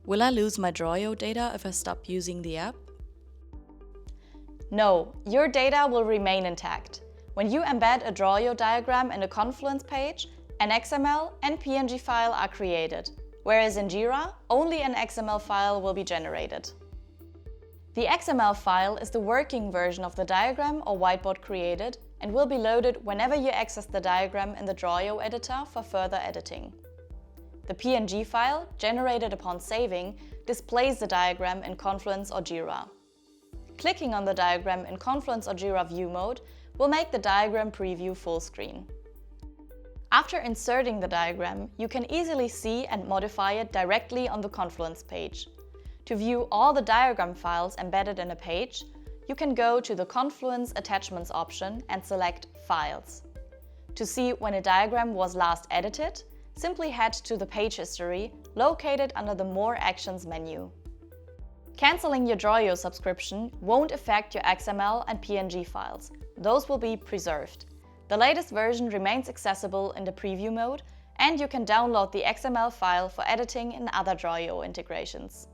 Will I lose my drawio data if I stop using the app? No, your data will remain intact. When you embed a drawio diagram in a Confluence page, an XML and PNG file are created, whereas in Jira, only an XML file will be generated. The XML file is the working version of the diagram or whiteboard created and will be loaded whenever you access the diagram in the drawio editor for further editing. The PNG file, generated upon saving, displays the diagram in Confluence or Jira. Clicking on the diagram in Confluence or Jira view mode will make the diagram preview full screen. After inserting the diagram, you can easily see and modify it directly on the Confluence page. To view all the diagram files embedded in a page, you can go to the Confluence Attachments option and select Files. To see when a diagram was last edited, simply head to the page history located under the More Actions menu. Canceling your Drawio subscription won't affect your XML and PNG files. Those will be preserved. The latest version remains accessible in the preview mode, and you can download the XML file for editing in other Drawio integrations.